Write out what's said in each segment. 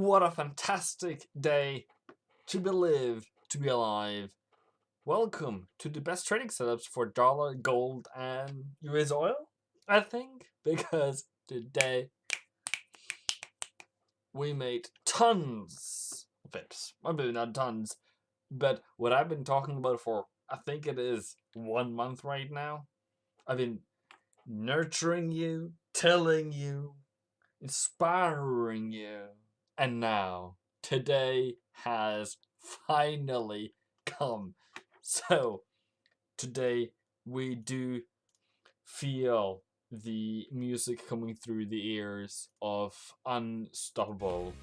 What a fantastic day to be live, to be alive. Welcome to the best trading setups for dollar, gold, and US oil, I think, because today we made tons of pips. Well, maybe not tons, but what I've been talking about for, I think it is 1 month right now. I've been nurturing you, telling you, inspiring you, and now today has finally come. So today we do feel the music coming through the ears of Unstoppable.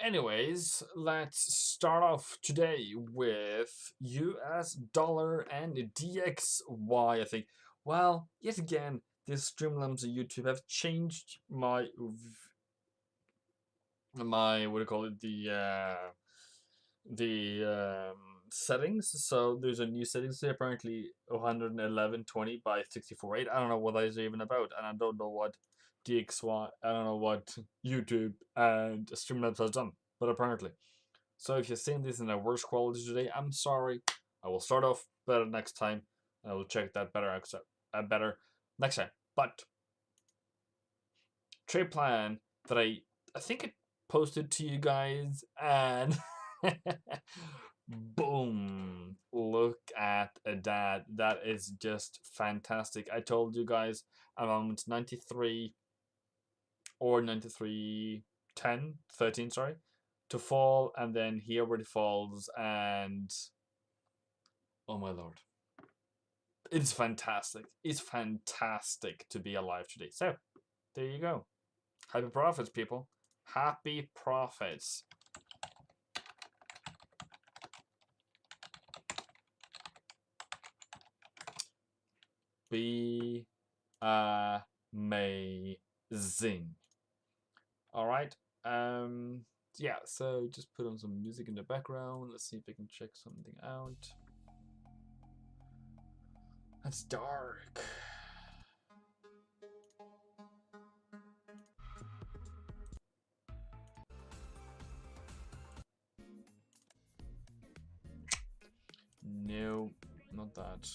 Anyways, let's start off today with US dollar and DXY, I think. Well, yet again, these Streamlabs on YouTube have changed my what do you call it, the settings. So there's a new settings here, apparently 111.20 by 64.8. I don't know what that is even about, and I don't know what DXY, I don't know what YouTube and Streamlabs has done, but apparently. So if you're seeing this in a worse quality today, I'm sorry. I will start off better next time. I will check that better next time. But trade plan that I think it posted to you guys, and boom, look at that. That is just fantastic. I told you guys around 93 or 93.10, 13, sorry, to fall, and then here where it falls, and oh my lord, it's fantastic. It's fantastic to be alive today. So there you go. Happy profits, people. Happy profits. Be amazing. All right. Yeah, so just put on some music in the background. Let's see if we can check something out. That's dark. No, not that.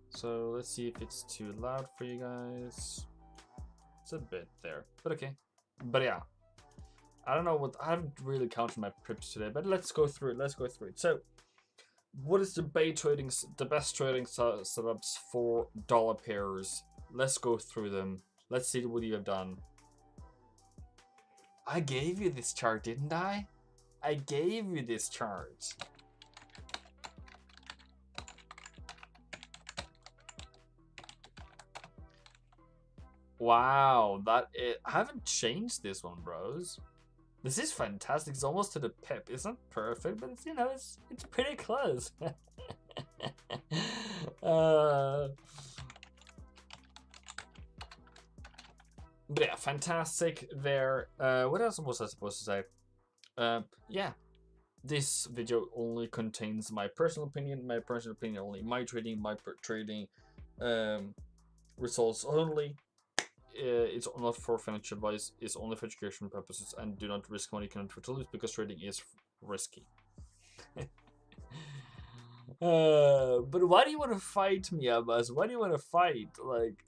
So let's see if it's too loud for you guys. It's a bit there, but okay. But yeah, I don't know what, I haven't really counted my pips today, but let's go through it. Let's go through it. So, what is the best trading setups for dollar pairs? Let's go through them. Let's see what you have done. I gave you this chart, didn't I? I gave you this chart. Wow, I haven't changed this one, bros. This is fantastic. It's almost to the pip. It's not perfect, but it's, you know, it's pretty close. But yeah, fantastic there. What else was I supposed to say? Yeah, this video only contains my personal opinion. My personal opinion only. My trading, trading results only. It's not for financial advice. It's only for educational purposes, and do not risk money cannot to lose, because trading is risky. But why do you want to fight me, Abbas? Why do you want to fight? Like,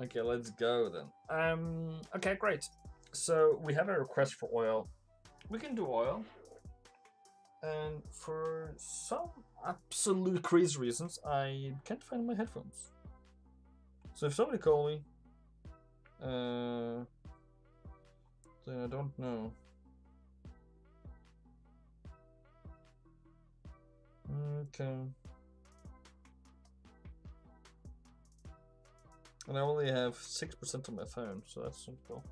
Okay, let's go then. Okay, great. So we have a request for oil. We can do oil. And for some absolute crazy reasons, I can't find my headphones. So if somebody call me, then I don't know. Okay. And I only have 6% on my phone, so that's not cool.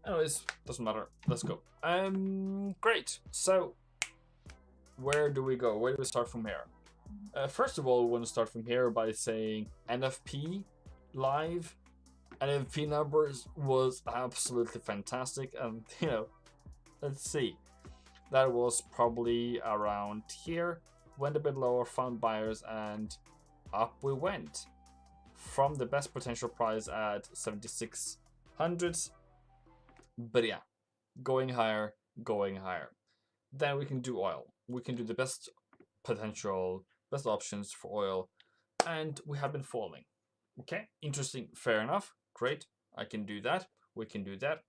Anyways, doesn't matter. Let's go. Great. So, where do we go? Where do we start from here? First of all, we want to start from here by saying NFP live. NFP numbers was absolutely fantastic, and you know, let's see. That was probably around here. Went a bit lower, found buyers, and up we went. From the best potential price at 7,600. But yeah, going higher, going higher. Then we can do oil. We can do the best potential, best options for oil. And we have been falling. Okay, interesting, fair enough. Great, I can do that. We can do that.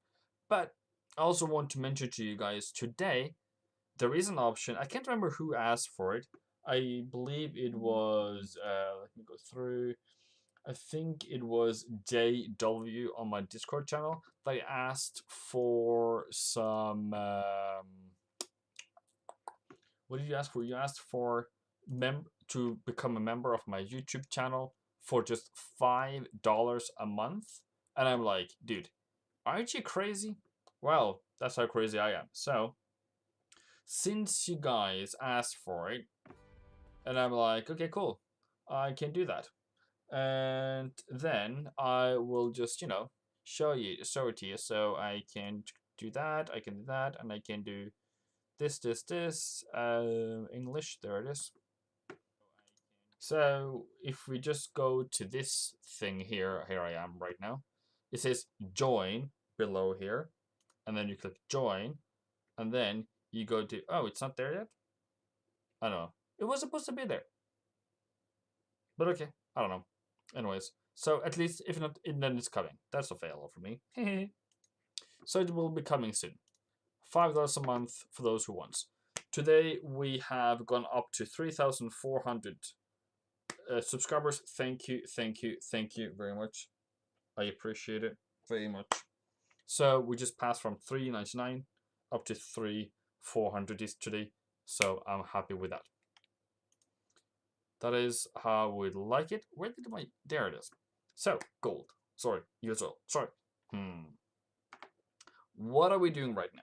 But I also want to mention to you guys today, there is an option. I can't remember who asked for it. I believe it was, let me go through. I think it was JW on my Discord channel. They asked for some. What did you ask for? You asked for to become a member of my YouTube channel for just $5 a month, and I'm like, dude, aren't you crazy? Well, that's how crazy I am. So, since you guys asked for it, and I'm like, okay, cool, I can do that. And then I will just, you know, show it to you. So I can do that, I can do that, and I can do this, English, there it is. So if we just go to this thing here I am right now. It says join below here, and then you click join, and then you go to, oh, it's not there yet? I don't know. It was supposed to be there. But okay, I don't know. Anyways, so at least if not, then it's coming. That's a fail for me. So it will be coming soon. $5 a month for those who want. Today we have gone up to 3,400 subscribers. Thank you very much. I appreciate it very much. So we just passed from 399 up to 3,400 today. So I'm happy with that. That is how we like it. Where did my... There it is. So, gold. Sorry, US oil. Sorry. What are we doing right now?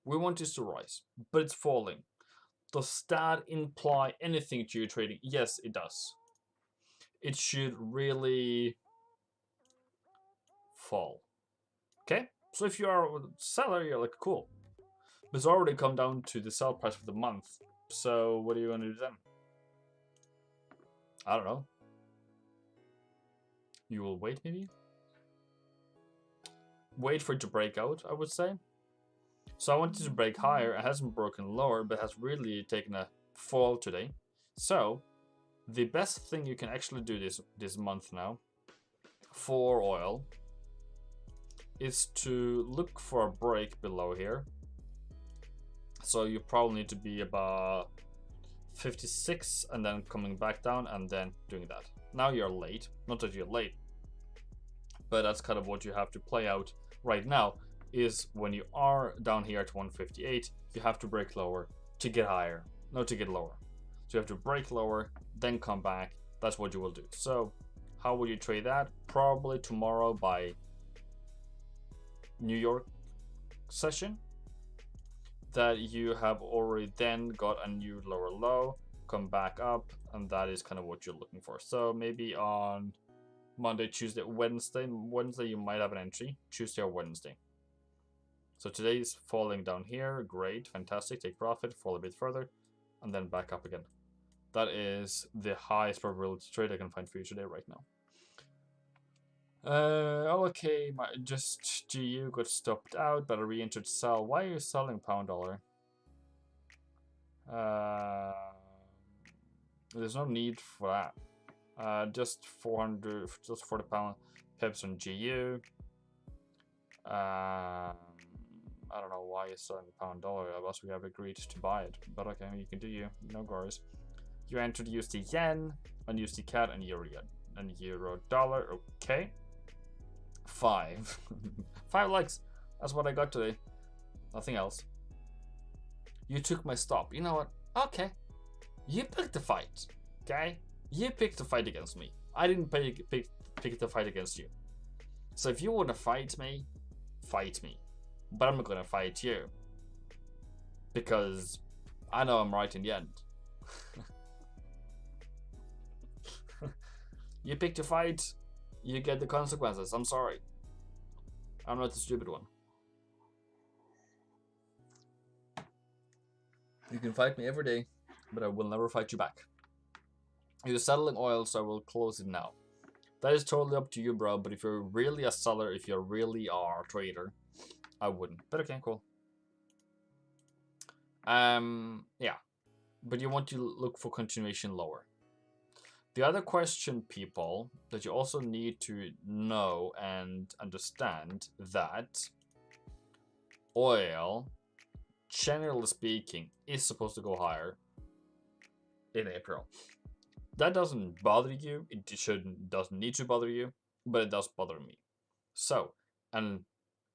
We want this to rise, but it's falling. Does that imply anything to your trading? Yes, it does. It should really fall. Okay? So if you are a seller, you're like, cool. But it's already come down to the sell price for the month. So what are you going to do then? I don't know. You will wait, maybe? Wait for it to break out, I would say. So I wanted to break higher. It hasn't broken lower, but has really taken a fall today. So the best thing you can actually do this month now for oil is to look for a break below here. So you probably need to be about 56 and then coming back down and then doing that. Now you're late. Not that you're late, but that's kind of what you have to play out right now, is when you are down here at 158, you have to break lower to get higher, not to get lower. So you have to break lower, then come back. That's what you will do. So how will you trade that? Probably tomorrow by New York session, that you have already then got a new lower low, come back up, and that is kind of what you're looking for. So maybe on Monday, Tuesday, Wednesday you might have an entry, Tuesday or Wednesday. So today is falling down here. Great, fantastic, take profit, fall a bit further, and then back up again. That is the highest probability trade I can find for you today right now. Okay, just GU got stopped out, but I re-entered sell. Why are you selling pound dollar? There's no need for that. Just 400, just 40 pips on GU. I don't know why you're selling pound dollar, unless we have agreed to buy it. But okay, you can do you, no worries. You entered USD yen, and USD CAD, and euro yen, and euro dollar. Okay. 5. 5 likes. That's what I got today. Nothing else. You took my stop. You know what? Okay. You picked the fight. Okay? You picked the fight against me. I didn't pick the fight against you. So if you want to fight me. But I'm not going to fight you. Because I know I'm right in the end. You picked a fight. You get the consequences. I'm sorry. I'm not the stupid one. You can fight me every day, but I will never fight you back. You're settling oil, so I will close it now. That is totally up to you, bro, but if you're really a seller, if you really are a trader, I wouldn't. But okay, cool. Yeah. But you want to look for continuation lower. The other question, people, that you also need to know and understand that oil, generally speaking, is supposed to go higher in April. That doesn't bother you. It doesn't need to bother you, but it does bother me. So, and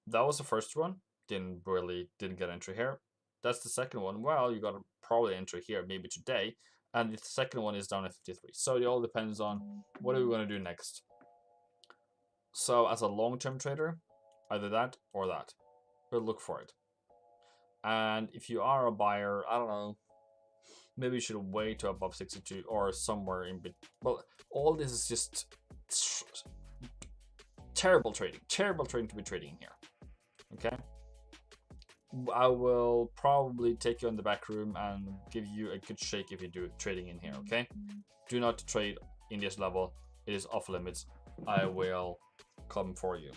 that was the first one. Didn't get entry here. That's the second one. Well, you got to probably enter here maybe today. And the second one is down at 53. So it all depends on what are we going to do next. So as a long-term trader, either that or that. But look for it. And if you are a buyer, I don't know, maybe you should wait to above 62 or somewhere in between. Well, all this is just terrible trading. Terrible trading to be trading here. Okay? I will probably take you in the back room and give you a good shake if you do trading in here, okay? Do not trade in this level. It is off limits. I will come for you.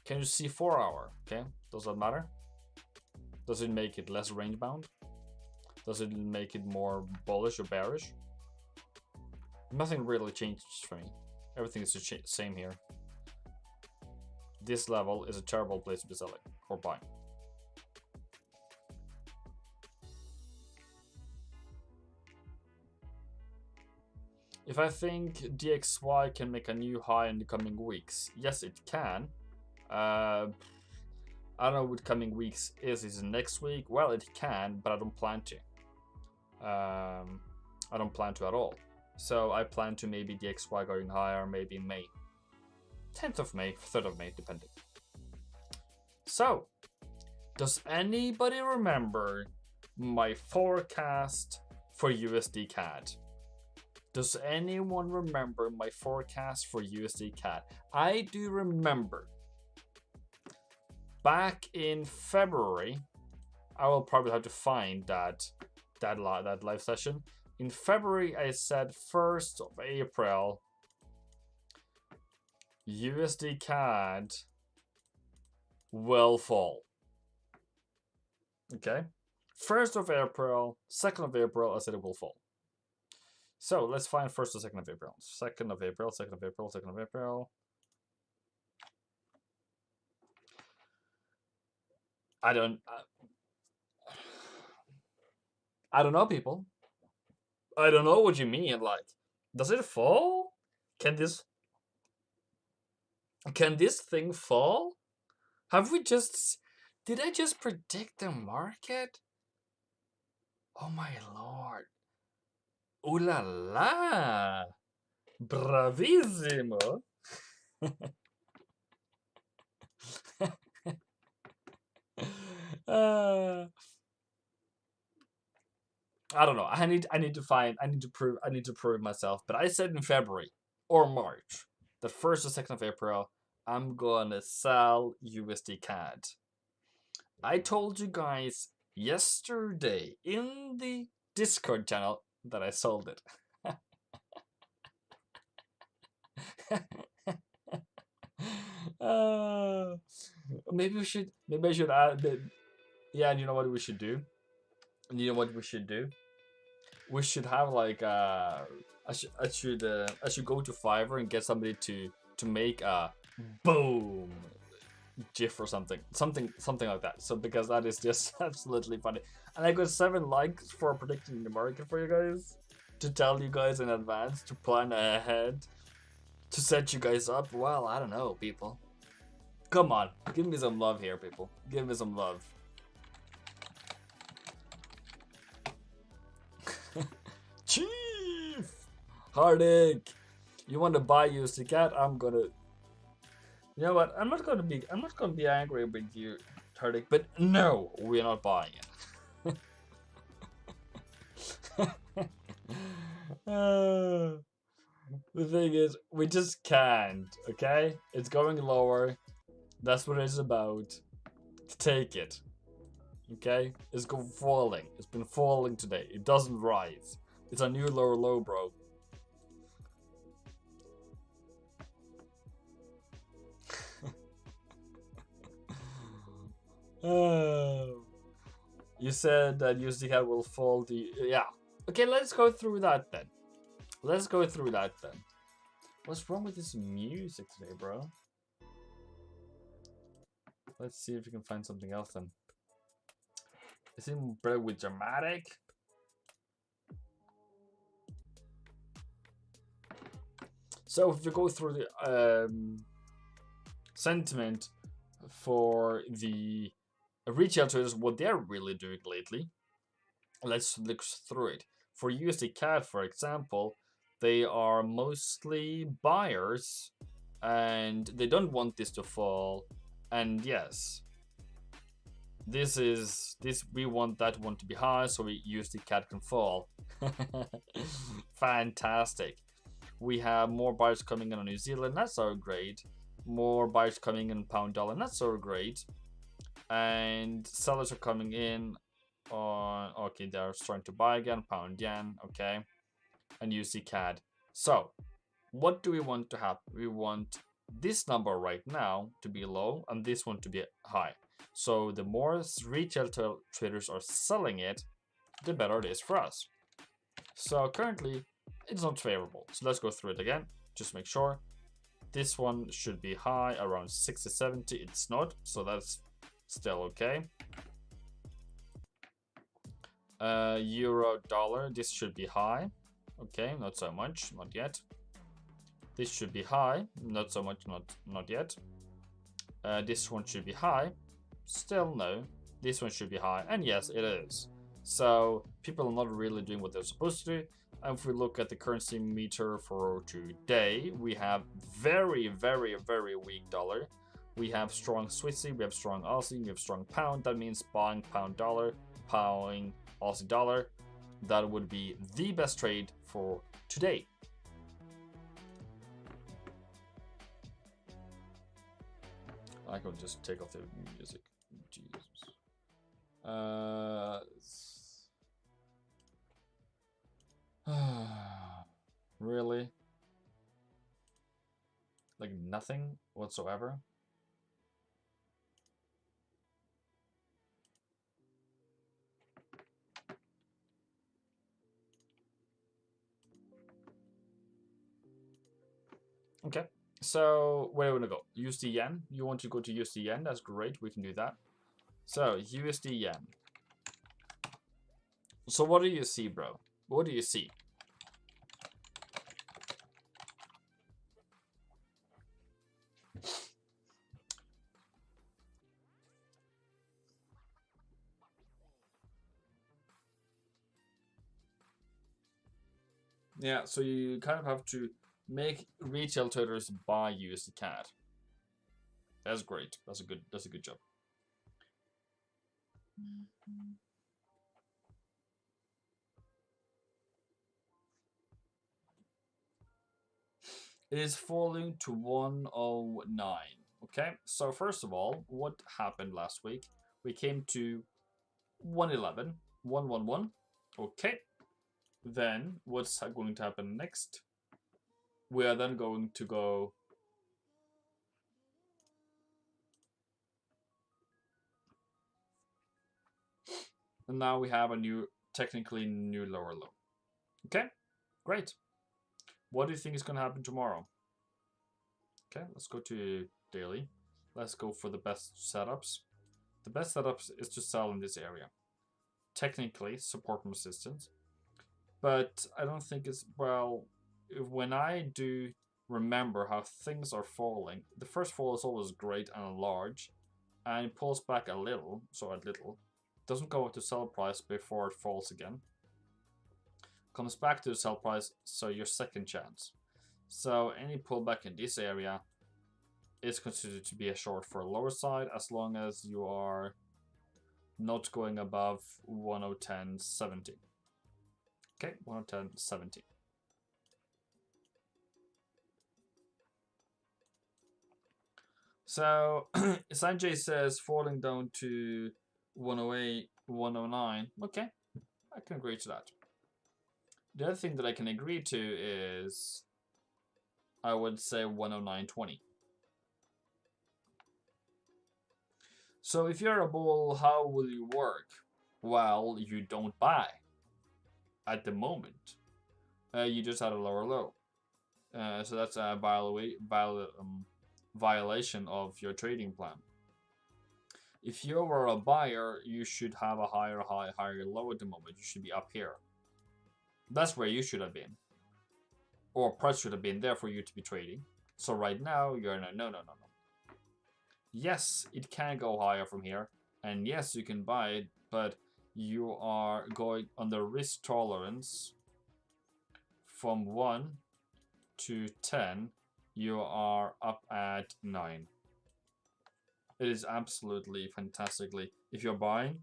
Can you see 4 hour? Okay, does that matter? Does it make it less range bound? Does it make it more bullish or bearish? Nothing really changes for me. Everything is the same here. This level is a terrible place to be selling or buying. If I think DXY can make a new high in the coming weeks, yes, it can. I don't know what coming weeks is. Is it next week? Well, it can, but I don't plan to. I don't plan to at all. So I plan to maybe DXY going higher, maybe in May. 10th of May, 3rd of May, depending. So, does anybody remember my forecast for USD CAD? Does anyone remember my forecast for USD CAD? I do remember. Back in February, I will probably have to find that live session. In February, I said 1st of April, USD CAD will fall. Okay? 1st of April, 2nd of April, I said it will fall. So let's find 1st or 2nd of April. 2nd of April, 2nd of April, 2nd of April. I don't know, people. I don't know what you mean. Like, does it fall? Can this thing fall? Did I just predict the market? Oh my lord. Ooh la la. Bravissimo. I don't know. I need to prove myself. But I said in February or March, the 1st or 2nd of April, I'm gonna sell USD CAD. I told you guys yesterday in the Discord channel, that I sold it. uh, maybe we should. Maybe I should add. Yeah, and you know what we should do? And you know what we should do? We should have like I should go to Fiverr and get somebody to make a boom GIF or something like that. So because that is just absolutely funny, and I got 7 likes for predicting the market for you guys, to tell you guys in advance, to plan ahead, to set you guys up. Well, I don't know, people. Come on, give me some love here, people. Give me some love. Chief Hardik, you want to buy USD cat? I'm gonna. You know what? I'm not gonna be angry with you, Hardik. But no, we're not buying it. The thing is, we just can't. Okay, it's going lower. That's what it's about. Take it. Okay, it's falling. It's been falling today. It doesn't rise. It's a new lower low, bro. You said that USD cat will fall. Yeah. Okay, let's go through that then. What's wrong with this music today, bro? Let's see if we can find something else then. Is it better with dramatic? So if you go through the sentiment for the retail traders, what they're really doing lately, let's look through it. For USD CAD, for example, they are mostly buyers, and they don't want this to fall. And yes, we want that one to be high, so we USD CAD can fall. Fantastic. We have more buyers coming in on New Zealand, that's so great. More buyers coming in pound dollar, that's so great. And sellers are coming in on, okay, they're starting to buy again, pound yen, okay, and USD CAD. So what do we want to happen? We want this number right now to be low and this one to be high. So the more retail traders are selling it, the better it is for us. So currently it's not favorable. So let's go through it again. Just make sure. This one should be high around 60, 70. It's not, so that's still okay. Euro dollar, this should be high. Okay, not so much, not yet. This should be high, not so much, not yet. This one should be high, still no. This one should be high, and yes, it is. So people are not really doing what they're supposed to do. And if we look at the currency meter for today, we have very, very, very weak dollar. We have strong Swissy, we have strong Aussie, we have strong pound. That means buying pound dollar, buying Aussie dollar. That would be the best trade for today. I can just take off the music. Jesus. Really? Like nothing whatsoever? Okay, so where do we want to go? USD yen? You want to go to USD yen? That's great, we can do that. So USD yen. So what do you see, bro? What do you see? Yeah, so you kind of have to make retail traders buy USD CAD. That's great. That's a good job. It is falling to 109. Okay, so first of all, what happened last week? We came to 111, 111. Okay, then what's going to happen next? We are then going to go and now we have a new, technically new lower low. Okay, great. What do you think is going to happen tomorrow? Okay, let's go to daily. Let's go for the best setups. The best setups is to sell in this area. Technically, support and resistance. But I don't think it's, well, when I do remember how things are falling, the first fall is always great and large, and it pulls back a little, so a little. Doesn't go up to sell price before it falls again. Comes back to the sell price, so your second chance. So any pullback in this area is considered to be a short for a lower side, as long as you are not going above 1010.70. Okay, 1010.70. So Sanjay says falling down to 108, 109. Okay, I can agree to that. The other thing that I can agree to is, I would say 109.20. So if you're a bull, how will you work? Well, you don't buy at the moment. You just had a lower low. So that's a violation of your trading plan. If you were a buyer, you should have a higher high, higher low at the moment. You should be up here. That's where you should have been. Or price should have been there for you to be trading. So right now, you're in a no. Yes, it can go higher from here. And yes, you can buy it, but you are going on the risk tolerance from 1 to 10. You are up at 9. It is absolutely fantastically. If you're buying,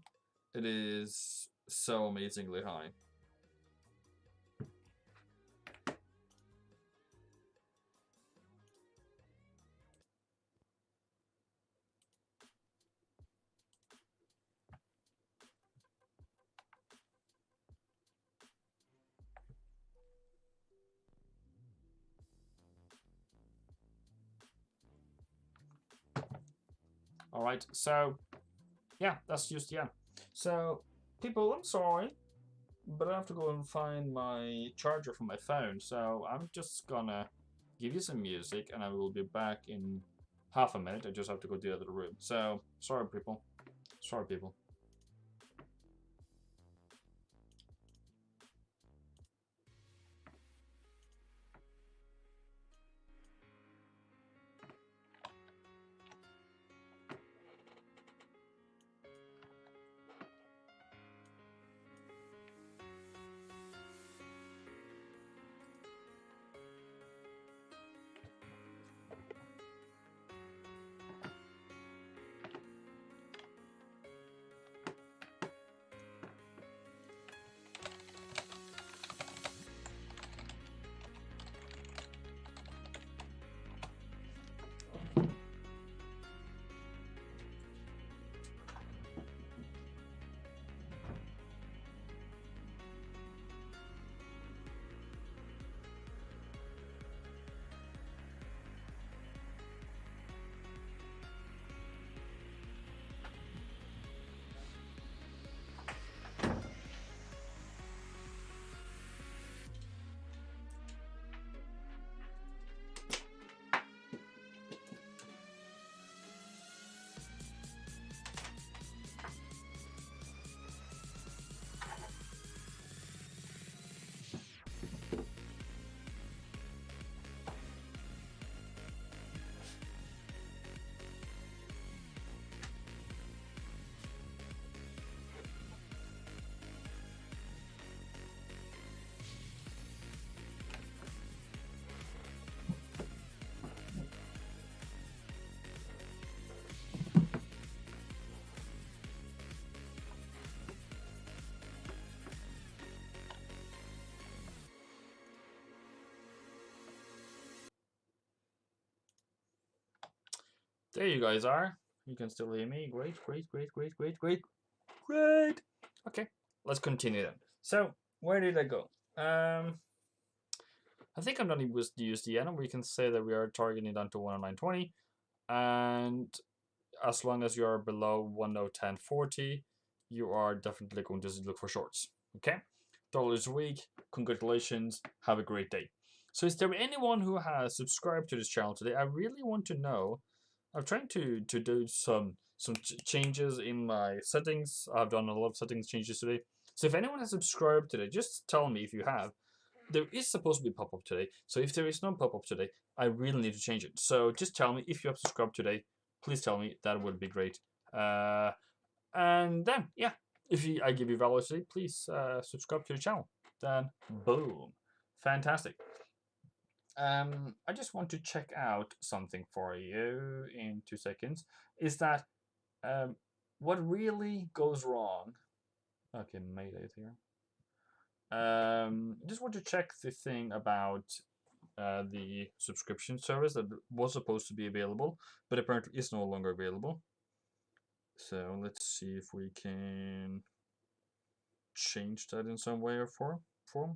it is so amazingly high. Alright, so yeah, that's just, yeah. So people, I'm sorry, but I have to go and find my charger for my phone. So I'm just gonna give you some music and I will be back in half a minute. I just have to go to the other room. So sorry people. Sorry people. There you guys are. You can still hear me. Great. Okay, let's continue then. So, where did I go? I think I'm done with the USD yen. We can say that we are targeting down to 109.20, and as long as you are below 110.40, you are definitely going to look for shorts. Okay, $1 a week. Congratulations. Have a great day. So, is there anyone who has subscribed to this channel today? I really want to know. I'm trying to do some changes in my settings. I've done a lot of settings changes today. So if anyone has subscribed today, just tell me if you have. There is supposed to be pop-up today. So if there is no pop-up today, I really need to change it. So just tell me if you have subscribed today. Please tell me. That would be great. And then, yeah, if I give you value today, please subscribe to the channel. Then, boom. Fantastic. I just want to check out something for you in 2 seconds. Is that what really goes wrong? Okay, made it here. Just want to check the thing about the subscription service that was supposed to be available, but apparently is no longer available. So let's see if we can change that in some way or form,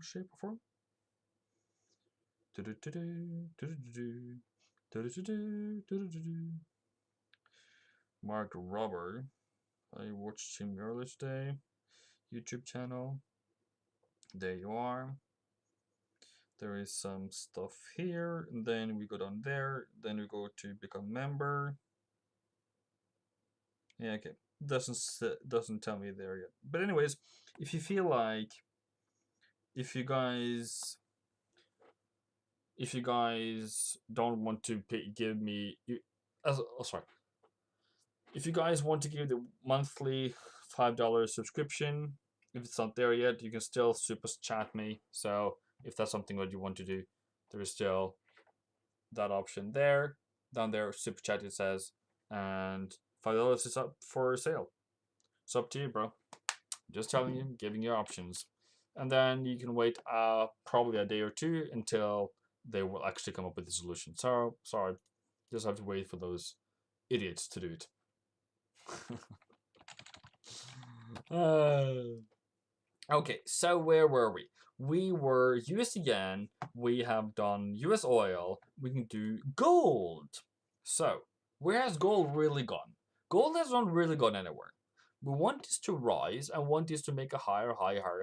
shape, or form. Mark Robert. I watched him earlier today. YouTube channel. There you are. There is some stuff here, and then we go down there. Then we go to become member. Yeah, okay. Doesn't tell me there yet. But anyways, if you feel like if you guys don't want to give me sorry, if you guys want to give the monthly $5 subscription, if it's not there yet, you can still super chat me. So if that's something that you want to do, there is still that option there. Down there, super chat it says, and $5 is up for sale. It's up to you, bro. Just telling you, giving you options. And then you can wait probably a day or two until they will actually come up with a solution. So, sorry. Just have to wait for those idiots to do it. Okay, so where were we? We were USD yen, we have done US oil, we can do gold. So, where has gold really gone? Gold has not really gone anywhere. We want this to rise and want this to make a higher,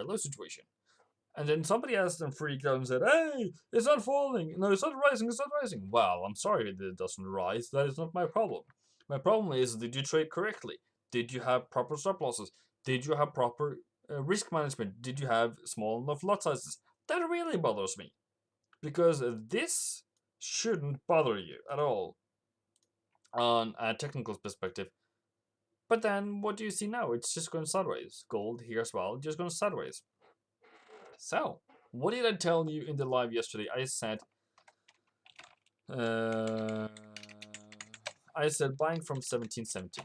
low situation. And then somebody else then freaked out and said, hey, it's not falling. No, it's not rising, it's not rising. Well, I'm sorry that it doesn't rise. That is not my problem. My problem is, did you trade correctly? Did you have proper stop losses? Did you have proper risk management? Did you have small enough lot sizes? That really bothers me. Because this shouldn't bother you at all on a technical perspective. But then what do you see now? It's just going sideways. Gold here as well, just going sideways. So, what did I tell you in the live yesterday? I said buying from 1770.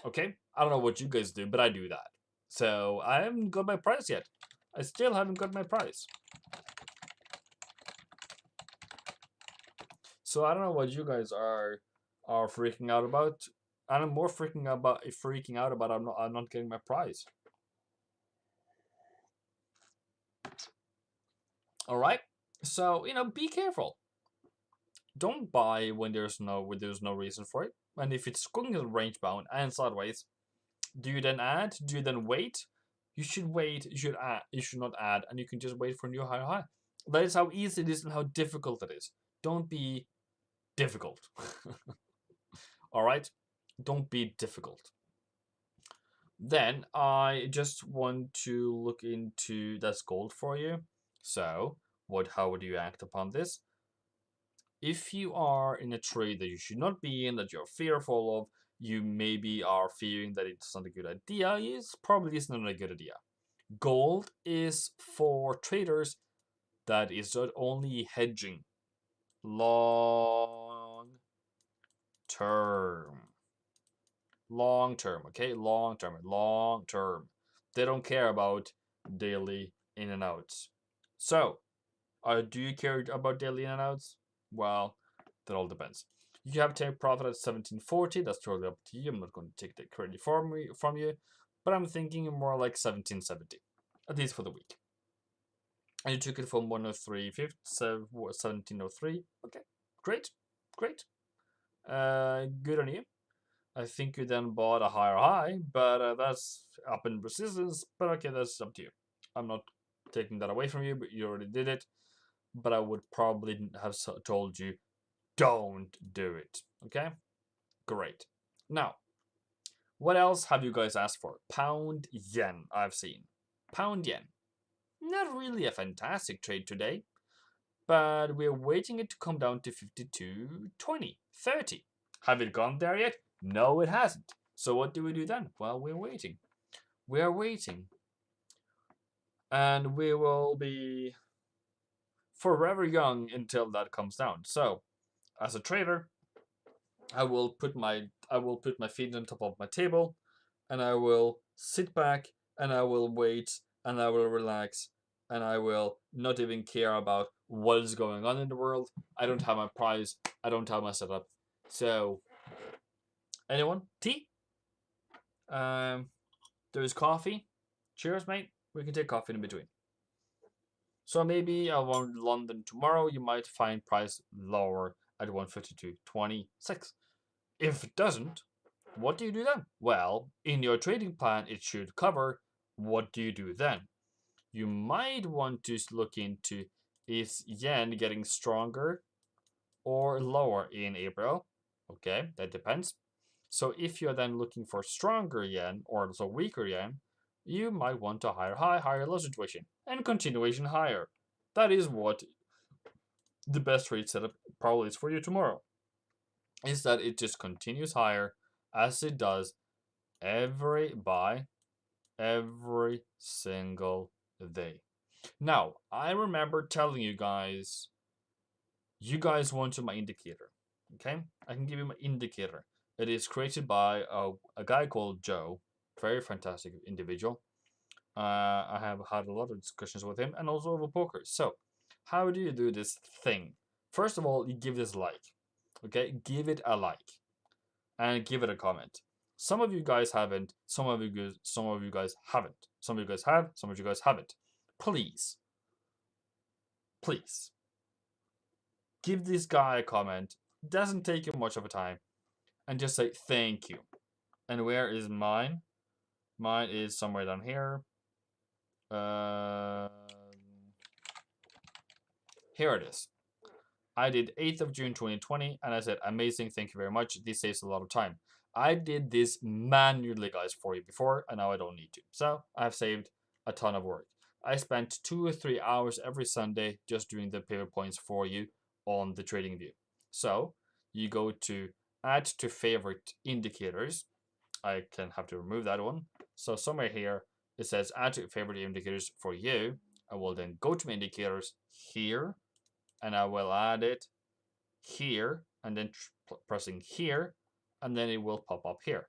Okay? I don't know what you guys do, but I do that. So, I haven't got my price yet. I still haven't got my price. So, I don't know what you guys are freaking out about. I'm more freaking out about I'm not getting my prize. All right. So be careful. Don't buy when there's no reason for it. And if it's going range bound and sideways, do you then add? Do you then wait? You should wait. You should add. You should not add, and you can just wait for a new higher high. That is how easy it is and how difficult it is. Don't be difficult. All right. Don't be difficult. Then I just want to look into that's gold for you. So how would you act upon this? If you are in a trade that you should not be in, that you're fearful of, you maybe are fearing that it's not a good idea, it's probably is not a good idea. Gold is for traders that is not only hedging long term. Long term, okay? Long term. They don't care about daily in and outs. So, do you care about daily in and outs? Well, that all depends. You have to take profit at 1740. That's totally up to you. I'm not going to take the credit from you, but I'm thinking more like 1770, at least for the week. and you took it from 103.50 1703. Okay, great, great. Good on you. I think you then bought a higher high, but that's up in resistance. But okay, that's up to you. I'm not taking that away from you, but you already did it. But I would probably have told you, don't do it. Okay, great. Now, what else have you guys asked for? Pound yen, I've seen. Pound yen. Not really a fantastic trade today, but we're waiting it to come down to 52.20, 30. Have it gone there yet? No, it hasn't. So what do we do then? Well, we're waiting. We are waiting. And we will be forever young until that comes down. So, as a trader, I will put my feet on top of my table, and I will sit back, and I will wait, and I will relax, and I will not even care about what is going on in the world. I don't have my prize. I don't have my setup. So, anyone? Tea? There's coffee. Cheers, mate. We can take coffee in between. So maybe around London tomorrow, you might find price lower at 152.26. If it doesn't, what do you do then? Well, in your trading plan, it should cover. What do you do then? You might want to look into, is yen getting stronger or lower in April? Okay, that depends. So if you're then looking for stronger yen or also weaker yen, you might want a higher high, higher low situation, and continuation higher. That is what the best trade setup probably is for you tomorrow. Is that it just continues higher as it does every single day. Now, I remember telling you guys wanted my indicator. Okay, I can give you my indicator. It is created by a guy called Joe, very fantastic individual. I have had a lot of discussions with him and also over poker. So, how do you do this thing? First of all, you give this a like. Okay, give it a like and give it a comment. Some of you guys haven't. Some of you guys haven't. Some of you guys have. Some of you guys haven't. Please, please, give this guy a comment. Doesn't take you much of a time, and just say thank you. And where is mine? Mine is somewhere down here. Here it is. I did 8th of June 2020, and I said, amazing, thank you very much. This saves a lot of time. I did this manually, guys, for you before, and now I don't need to. So I've saved a ton of work. I spent 2 or 3 hours every Sunday just doing the pivot points for you on the Trading View. So you go to add to favorite indicators. I can have to remove that one. So somewhere here, it says add to favorite indicators for you. I will then go to my indicators here, and I will add it here, and then pressing here, and then it will pop up here.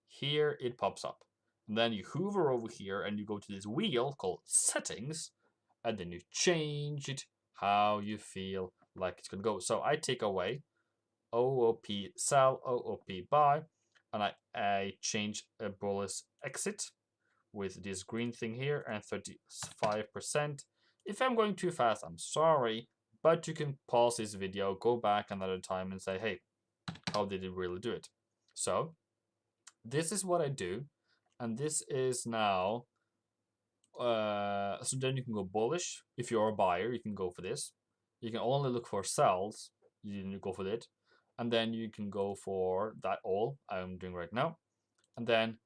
Here it pops up. And then you hover over here and you go to this wheel called settings, and then you change it how you feel like it's gonna go. So I take away OOP sell, OOP buy, and I change a bullish exit with this green thing here and 35%. If I'm going too fast, I'm sorry, but you can pause this video, go back another time and say, hey, how did it really do it? So this is what I do, and this is now, so then you can go bullish. If you're a buyer, you can go for this. You can only look for sells, you go for it. And then you can go for that all I'm doing right now. And then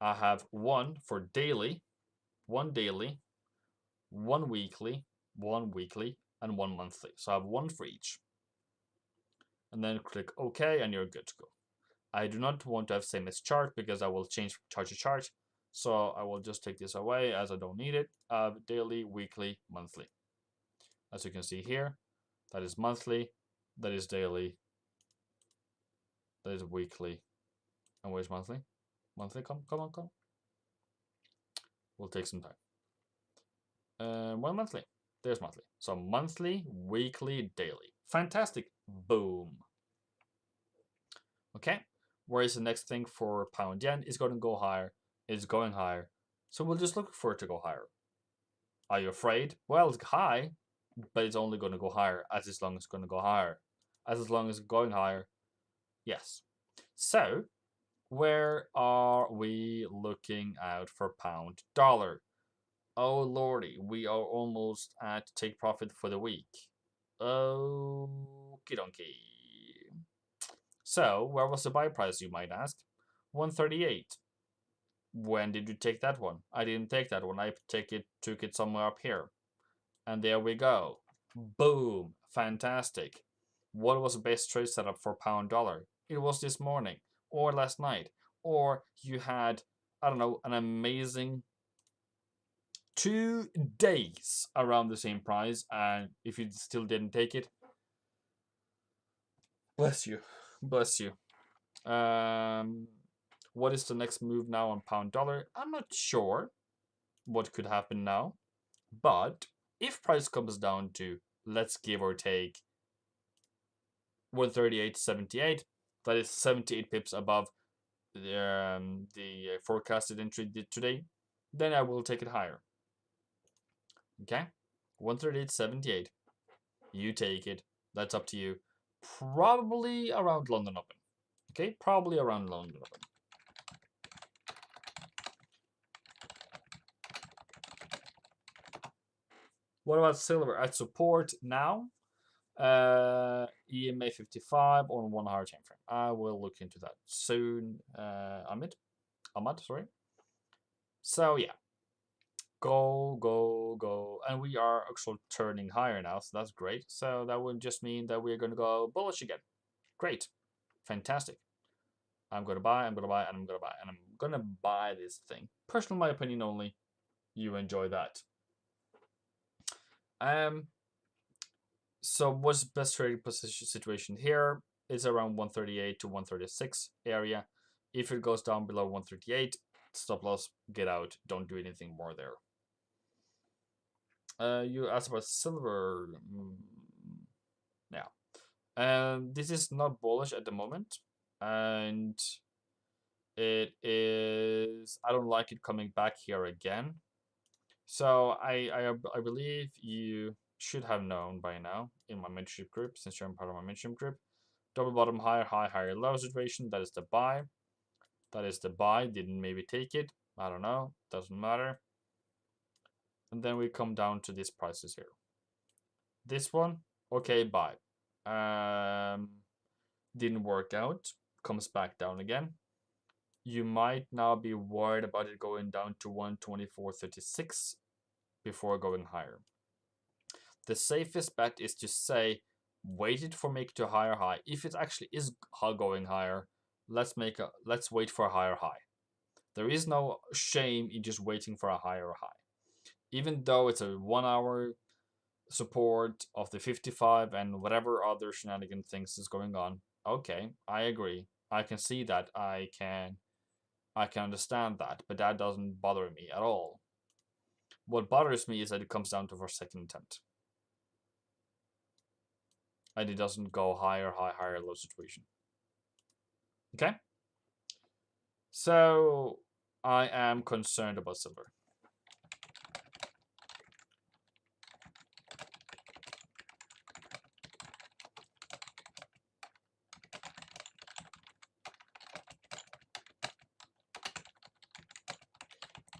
I have one for daily, one daily, one weekly, and one monthly. So I have one for each. And then click OK, and you're good to go. I do not want to have same as chart because I will change chart to chart. So I will just take this away as I don't need it. Daily, weekly, monthly. As you can see here, that is monthly, that is daily, that is weekly. And where's monthly? Monthly, come on. Will take some time. One monthly. There's monthly. So monthly, weekly, daily. Fantastic. Boom. Okay. Whereas the next thing for pound yen is going to go higher. It's going higher. So we'll just look for it to go higher. Are you afraid? Well, it's high, but it's only going to go higher as long as it's going to go higher. As long as it's going higher, yes. So, where are we looking out for pound dollar? Oh lordy, we are almost at take profit for the week. Okie dokie. So, where was the buy price, you might ask? 138. When did you take that one? I didn't take that one. I took it somewhere up here. And there we go. Boom. Fantastic. What was the best trade setup for pound dollar? It was this morning or last night. Or you had, I don't know, an amazing 2 days around the same price. And if you still didn't take it, bless you. Bless you. What is the next move now on pound dollar? I'm not sure what could happen now. But if price comes down to, let's give or take 138.78, that is 78 pips above the forecasted entry did today, then I will take it higher. Okay, 138.78. You take it. That's up to you. Probably around London Open. Okay, probably around London Open. What about silver at support now? EMA 55 on 1 hour time frame. I will look into that soon. Ahmad, sorry. So yeah, go, and we are actually turning higher now, so that's great. So that would just mean that we're going to go bullish again. Great, fantastic. I'm gonna buy, and I'm gonna buy this thing. Personal, my opinion only. You enjoy that. So what's best trading position situation here is around 138 to 136 area. If it goes down below 138, stop loss, get out. Don't do anything more there. You asked about silver. Yeah. This is not bullish at the moment. And it is... I don't like it coming back here again. So I believe you should have known by now in my mentorship group, since you're part of my mentorship group. Double bottom, higher high, higher low situation. That is the buy. That is the buy. Didn't maybe take it. I don't know. Doesn't matter. And then we come down to these prices here. This one, okay, buy. Didn't work out. Comes back down again. You might now be worried about it going down to 124.36 before going higher. The safest bet is to say, wait it for make to a higher high. If it actually is going higher, let's wait for a higher high. There is no shame in just waiting for a higher high. Even though it's a 1 hour support of the 55 and whatever other shenanigan things is going on. Okay, I agree. I can see that. I can understand that, but that doesn't bother me at all. What bothers me is that it comes down to our second attempt. And it doesn't go higher, high, higher, low situation. Okay? So, I am concerned about silver.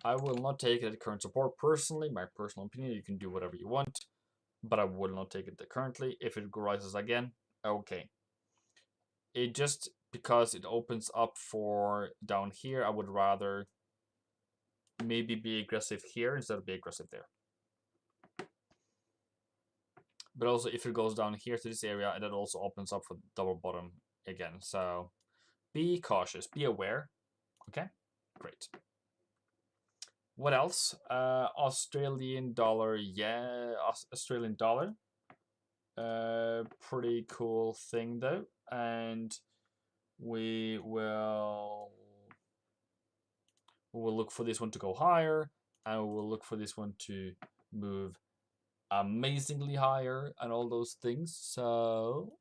I will not take it at current support personally. My personal opinion, you can do whatever you want, but I will not take it currently. If it rises again, okay. It just because it opens up for down here, I would rather maybe be aggressive here instead of be aggressive there. But also if it goes down here to this area, and that also opens up for double bottom again. So be cautious, be aware. Okay, great. What else? Australian dollar, yeah, Australian dollar. Pretty cool thing though, and we will look for this one to go higher, and we will look for this one to move amazingly higher and all those things. So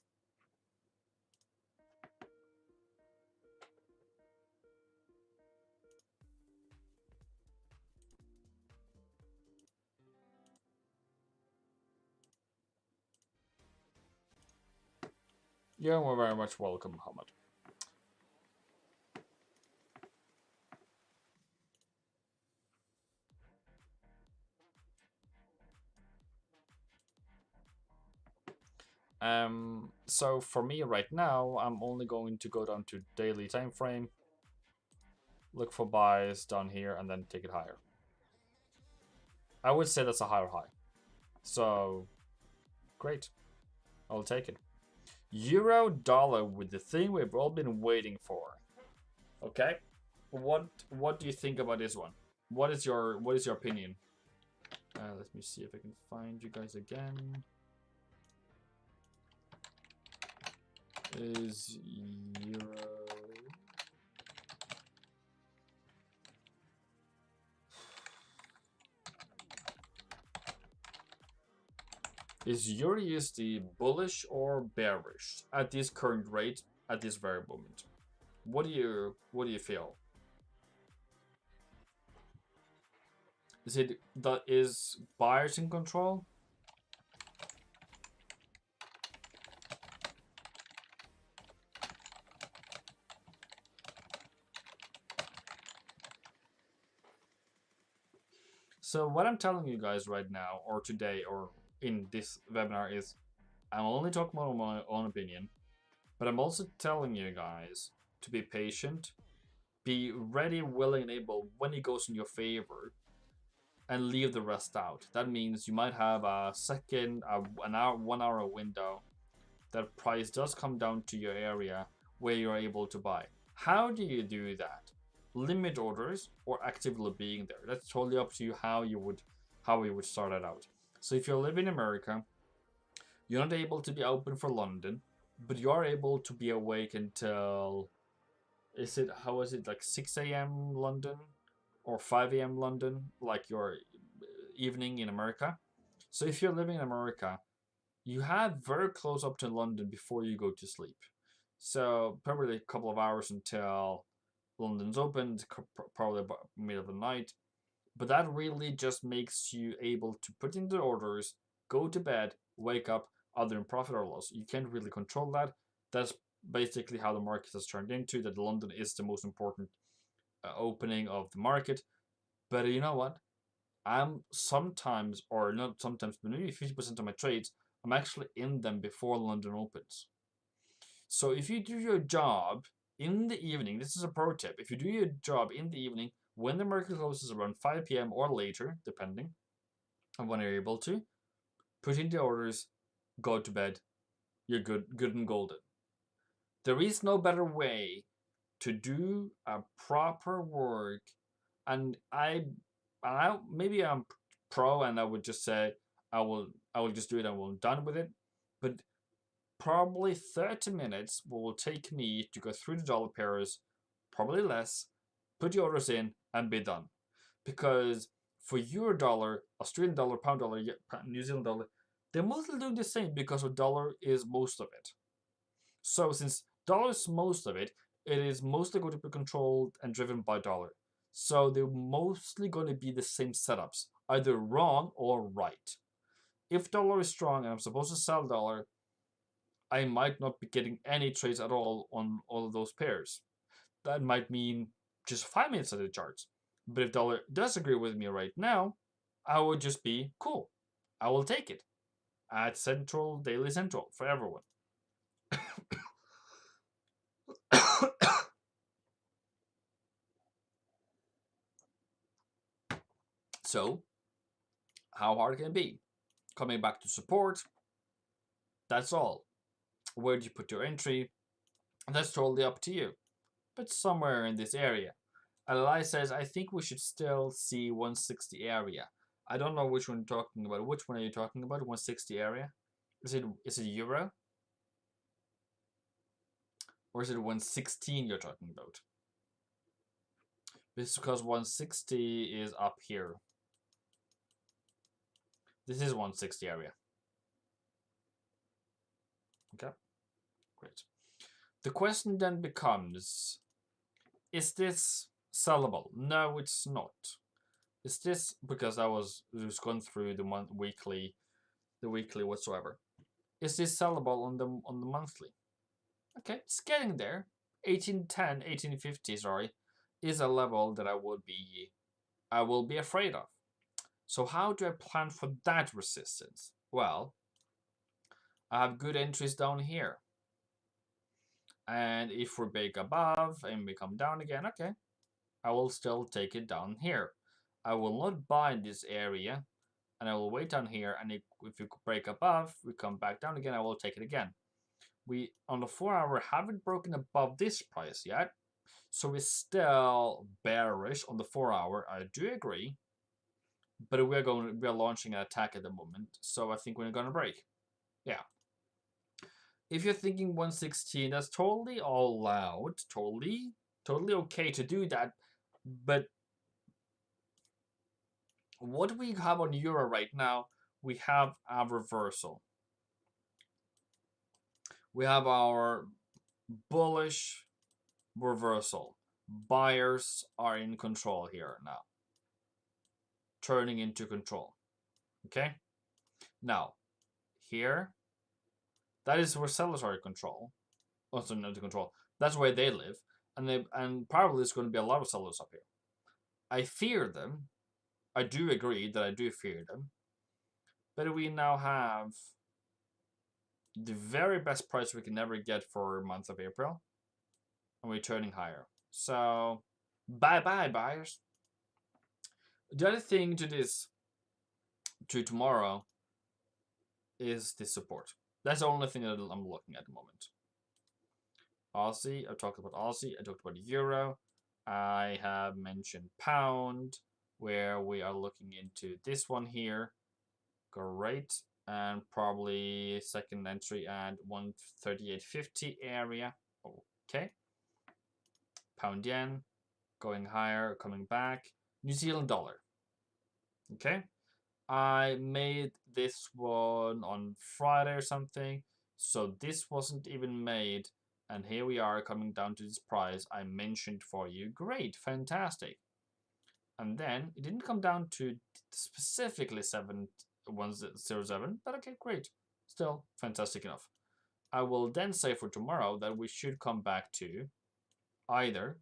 You're very much welcome, Muhammad. So for me right now, I'm only going to go down to daily time frame, look for buys down here, and then take it higher. I would say that's a higher high. So great, I'll take it. Euro dollar with the thing we've all been waiting for. Okay, what do you think about this one? What is your opinion? Let me see if I can find you guys again. Is euro Is your USD bullish or bearish at this current rate at this very moment? What do you feel? Is buyers in control? So what I'm telling you guys right now, or today, or in this webinar is, I'm only talking about my own opinion, but I'm also telling you guys to be patient, be ready, willing, and able when it goes in your favor, and leave the rest out. That means you might have a second, an hour, 1 hour window that price does come down to your area where you're able to buy. How do you do that? Limit orders or actively being there. That's totally up to you how you would start it out. So if you live in America, you're not able to be open for London, but you are able to be awake until how is it like 6 a.m. London or 5 a.m. London, like your evening in America. So if you're living in America, you have very close up to London before you go to sleep. So probably a couple of hours until London's opened, probably about middle of the night. But that really just makes you able to put in the orders, go to bed, wake up, either in profit or loss. You can't really control that. That's basically how the market has turned into, that London is the most important opening of the market. But you know what? I'm sometimes, or not sometimes, but maybe 50% of my trades, I'm actually in them before London opens. So if you do your job in the evening, this is a pro tip. If you do your job in the evening, when the market closes around 5 p.m. or later, depending on when you're able to, put in the orders, go to bed, you're good and golden. There is no better way to do a proper work, and maybe I'm pro and I would just say I will just do it and we're done with it. But probably 30 minutes will take me to go through the dollar pairs, probably less, put the orders in and be done. Because for euro dollar, Australian dollar, pound dollar, New Zealand dollar, they're mostly doing the same because the dollar is most of it. So since dollar is most of it, it is mostly going to be controlled and driven by dollar. So they're mostly going to be the same setups, either wrong or right. If dollar is strong and I'm supposed to sell dollar, I might not be getting any trades at all on all of those pairs. That might mean just 5 minutes of the charts. But if dollar does agree with me right now, I would just be cool. I will take it at Central, Daily Central for everyone. So, how hard can it be? Coming back to support, that's all. Where do you put your entry? That's totally up to you. But somewhere in this area. Alai says, I think we should still see 160 area. I don't know which one you're talking about. Which one are you talking about? 160 area? Is it euro? Or is it 116 you're talking about? This is because 160 is up here. This is 160 area. Okay, great. The question then becomes, is this sellable? No, it's not. Is this, because I was just going through the weekly whatsoever. Is this sellable on the monthly? Okay, it's getting there. 1810, 1850, sorry, is a level that I will be afraid of. So how do I plan for that resistance? Well, I have good entries down here. And if we break above and we come down again, okay, I will still take it down here. I will not buy this area, and I will wait down here, and if we break above, we come back down again, I will take it again. We, on the 4 hour, haven't broken above this price yet, so we're still bearish on the 4 hour, I do agree, but we are launching an attack at the moment, so I think we're gonna break. Yeah. If you're thinking 116, that's totally allowed, totally okay to do that, but what we have on Euro right now, we have a reversal. We have our bullish reversal. Buyers are in control here now, turning into control. Okay, now here, that is where sellers are in control. Also, not in control. That's where they live, and probably there's going to be a lot of sellers up here. I fear them. I do agree that I do fear them, but we now have the very best price we can ever get for month of April, and we're turning higher. So, bye-bye, buyers. The other thing to tomorrow, is the support. That's the only thing that I'm looking at the moment. Aussie, I talked about Aussie, I talked about Euro, I have mentioned Pound, where we are looking into this one here. Great. And probably second entry at 138.50 area. Okay. Pound yen, going higher, coming back. New Zealand dollar. Okay. I made this one on Friday or something, so this wasn't even made, and here we are coming down to this price I mentioned for you. Great, fantastic. And then it didn't come down to specifically 7107, but okay, great. Still fantastic enough. I will then say for tomorrow that we should come back to either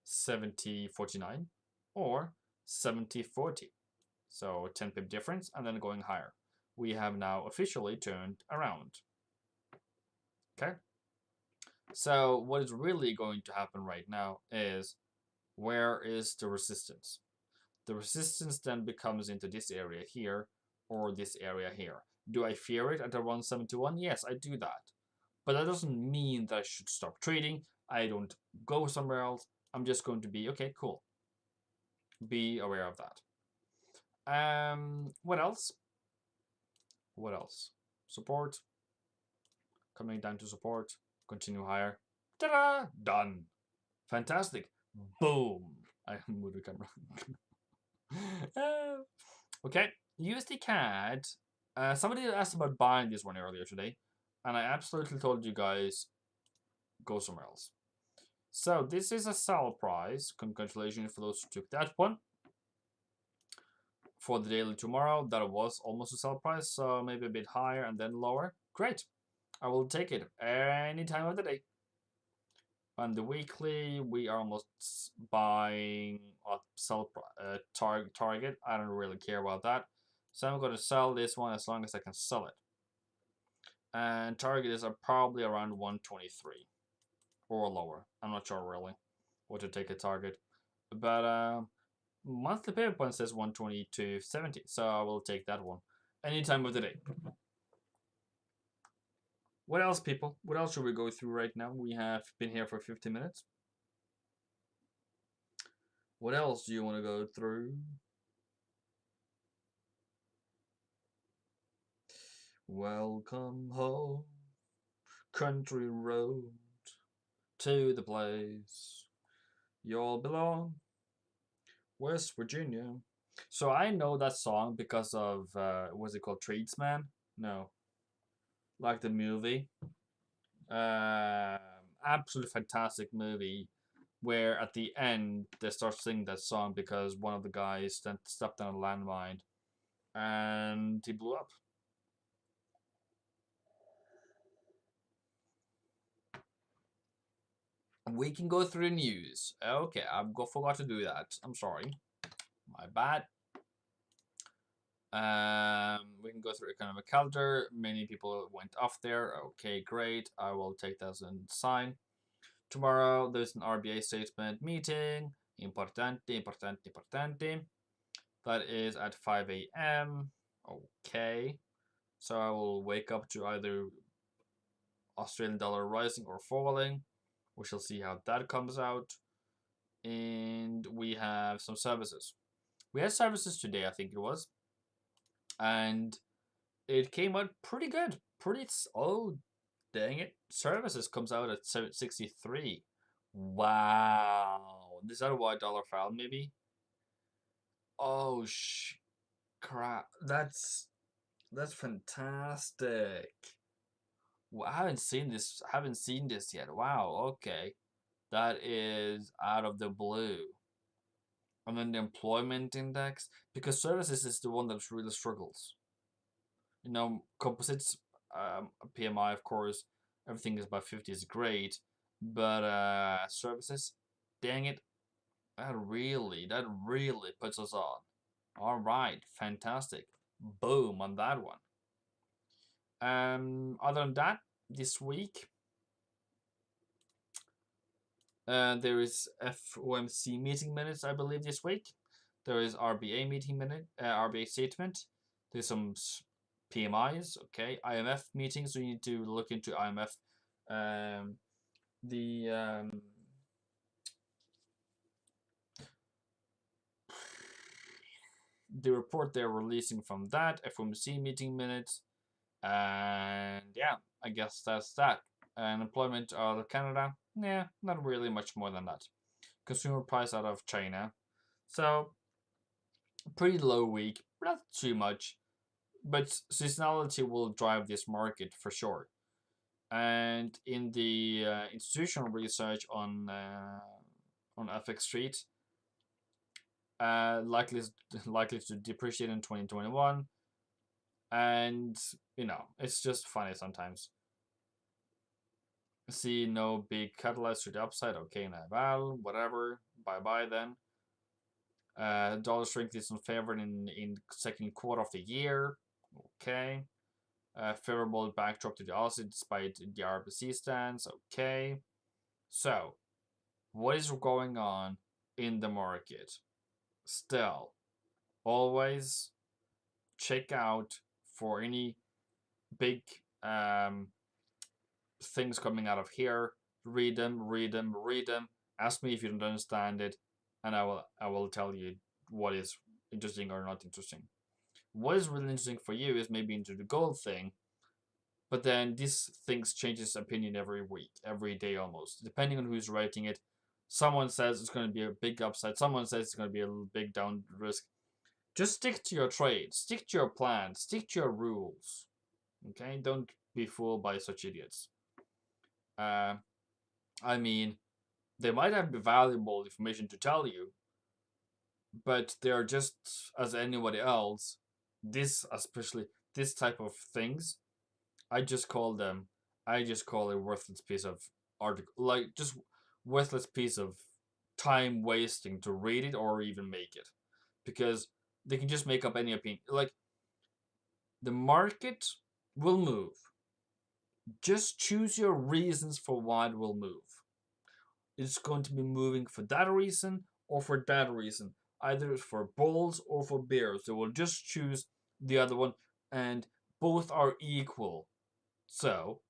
70.49 or 70.40. So 10 pip difference, and then going higher. We have now officially turned around. Okay. So what is really going to happen right now is, where is the resistance? The resistance then becomes into this area here or this area here. Do I fear it at the 171? Yes, I do that. But that doesn't mean that I should stop trading. I don't go somewhere else. I'm just going to be, okay, cool. Be aware of that. What else? What else? Support. Coming down to support. Continue higher. Ta-da! Done. Fantastic. Boom. I moved the camera. Okay. USD CAD. Somebody asked about buying this one earlier today, and I absolutely told you guys, go somewhere else. So this is a sell price. Congratulations for those who took that one. For the daily tomorrow, that was almost a sell price, so maybe a bit higher and then lower. Great. I will take it any time of the day. On the weekly, we are almost buying a sell target. I don't really care about that. So I'm going to sell this one as long as I can sell it. And target is probably around 123 or lower. I'm not sure really what to take a target. But monthly paper point says 122.70, so I will take that one any time of the day. What else, people? What else should we go through right now? We have been here for 50 minutes. What else do you want to go through? Welcome home, country road, to the place you all belong, West Virginia. So I know that song because of, what's it called, Tradesman? No. Like the movie. Absolutely fantastic movie, where at the end they start singing that song because one of the guys then stepped on a landmine and he blew up. we can go through the news. Okay, forgot to do that. I'm sorry. My bad. We can go through economic calendar. Many people went off there. Okay, great. I will take that as a sign. Tomorrow there's an RBA statement meeting. Importante, importante, importante. That is at 5 a.m. Okay. So I will wake up to either Australian dollar rising or falling. We shall see how that comes out. And we have some services. We had services today, I think it was. And it came out pretty good. Oh, dang it. Services comes out at 763. Wow. Is that a white dollar file, maybe? Oh, crap. That's fantastic. Well, I haven't seen this. Yet. Wow. Okay. That is out of the blue. And then the employment index, because services is the one that really struggles. You know, composites, PMI, of course, everything is above 50 is great, but services, dang it, that really puts us on. All right, fantastic, boom on that one. Other than that, this week, there is FOMC meeting minutes, I believe, this week. There is RBA meeting minute, RBA statement. There's some PMIs, okay. IMF meetings, so you need to look into IMF. The report they're releasing from that, FOMC meeting minutes, and yeah, I guess that's that. And employment out of Canada, yeah, not really much more than that. Consumer price out of China, so pretty low week, not too much, but seasonality will drive this market for sure. And in the institutional research on FX Street, likely to depreciate in 2021, and you know, it's just funny sometimes. See no big catalyst to the upside. Okay, Naval, whatever. Bye bye then. Dollar strength is unfavored in second quarter of the year. Okay. Favorable backdrop to the Aussie despite the RBC stance. Okay. So, what is going on in the market? Still, always check out for any big things coming out of here. Read them. Ask me if you don't understand it, and I will tell you what is interesting or not interesting. What is really interesting for you is maybe into the gold thing, but then this things changes opinion every week, every day almost, depending on who's writing it. Someone says it's going to be a big upside. Someone says it's going to be a big down risk. Just stick to your trade. Stick to your plan. Stick to your rules. Okay? Don't be fooled by such idiots. I mean, they might have valuable information to tell you, but they're just as anybody else. Especially this type of things, I just call it worthless piece of article, like just worthless piece of time wasting to read it or even make it, because they can just make up any opinion. Like, the market will move. Just choose your reasons for why it will move. It's going to be moving for that reason or for that reason, either for bulls or for bears. They will just choose the other one, and both are equal. So,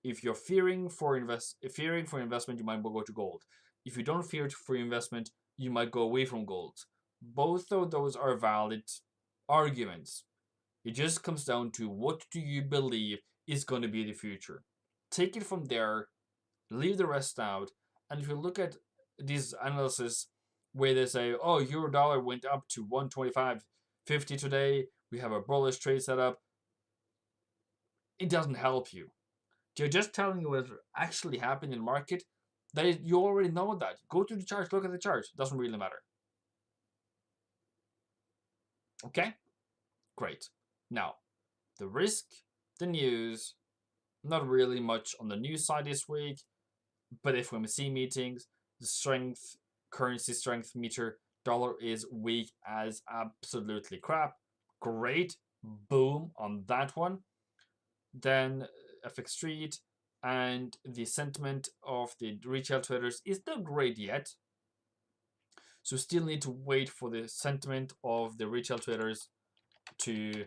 if you're fearing for investment, you might go to gold. If you don't fear for investment, you might go away from gold. Both of those are valid arguments. It just comes down to what do you believe is going to be the future. Take it from there, leave the rest out, and if you look at these analysis where they say, oh, euro dollar went up to 125.50 today, we have a bullish trade setup, it doesn't help you. They're just telling you what actually happened in the market. You already know that. Go to the chart, look at the chart. Doesn't really matter. Okay? Great. Now, the risk, the news, not really much on the news side this week. But FOMC meetings, the strength, currency strength meter, dollar is weak as absolutely crap. Great. Boom on that one. Then FX Street and the sentiment of the retail traders is not great yet. So still need to wait for the sentiment of the retail traders to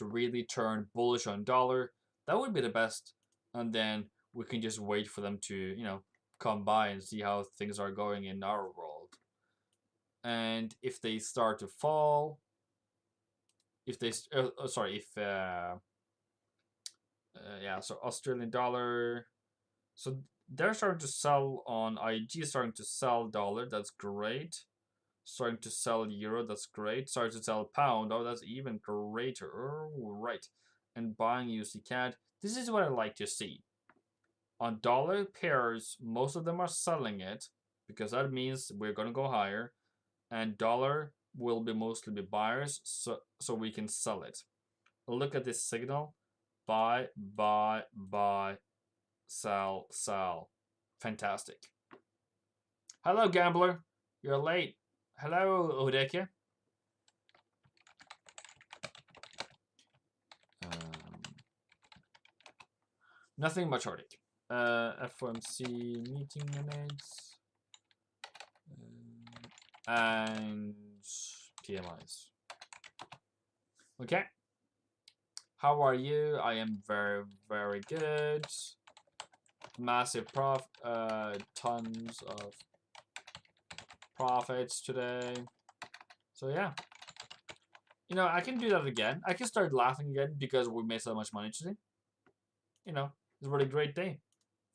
really turn bullish on dollar. That would be the best, and then we can just wait for them to come by and see how things are going in our world. And if they start to fall, so Australian dollar, so they're starting to sell on IG, starting to sell dollar. That's great. Starting to sell euro. That's great. Starting to sell pound. Oh, that's even greater. Oh, right. And buying USD CAD. This is what I like to see. On dollar pairs, most of them are selling it because that means we're going to go higher. And dollar will be mostly be buyers, so we can sell it. Look at this signal. Buy, buy, buy, sell, sell. Fantastic. Hello, gambler. You're late. Hello, Odeke. Nothing much, Odeke. FOMC meeting minutes. And PMIs. Okay. How are you? I am very, very good. Massive tons of profits today. So yeah. I can do that again. I can start laughing again because we made so much money today. It's a really great day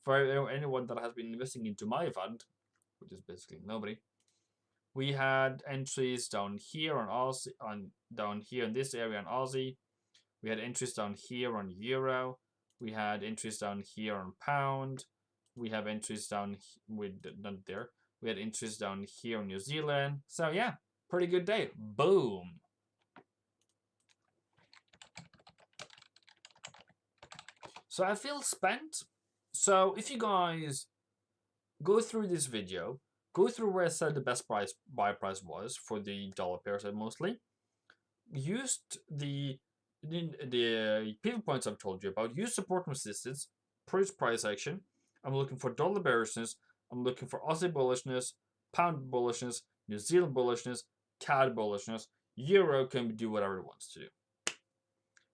for anyone that has been investing into my fund, which is basically nobody. We had entries down here on Aussie, down here in this area on Aussie. We had entries down here on euro. We had entries down here on pound. We have entries down not there. We had entries down here on New Zealand. So yeah, pretty good day. Boom. So I feel spent. So if you guys go through this video, go through where I said the best buy price was for the dollar pairs mostly. Used the pivot points I've told you about. Use support and resistance. Price action. I'm looking for dollar bearishness. I'm looking for Aussie bullishness, pound bullishness, New Zealand bullishness, CAD bullishness. Euro can do whatever it wants to do.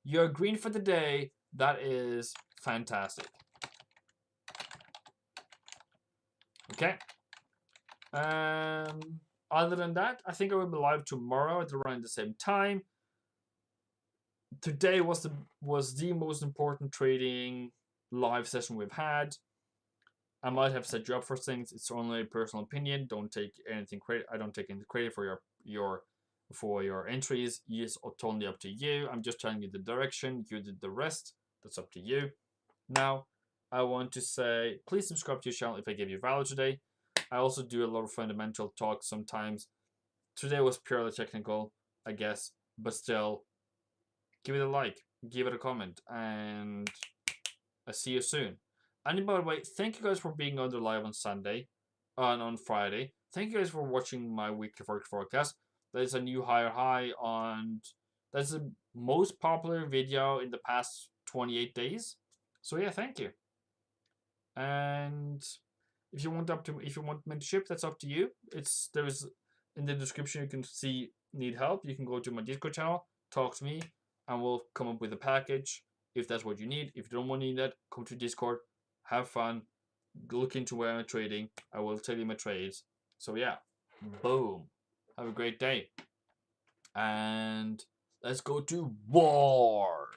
You're green for the day. That is fantastic. Okay. Other than that, I think I will be live tomorrow at around the same time. Today was the most important trading live session we've had. I might have set you up for things. It's only a personal opinion. Don't take anything credit. I don't take any credit for your entries. It's totally up to you. I'm just telling you the direction. You did the rest. That's up to you. Now, I want to say, please subscribe to the channel if I gave you value today. I also do a lot of fundamental talk sometimes. Today was purely technical, I guess, but still, give it a like, give it a comment, and I'll see you soon. And by the way, thank you guys for being on the live on Sunday and on Friday. Thank you guys for watching my weekly forex forecast. That is a new higher high on. That's the most popular video in the past 28 days. So yeah, thank you. And if you want mentorship, that's up to you. There's in the description you can see need help. You can go to my Discord channel, talk to me, and we'll come up with a package if that's what you need. If you don't want to need that, come to Discord, have fun, look into where I'm trading. I will tell you my trades. So yeah, boom. Have a great day. And let's go to war.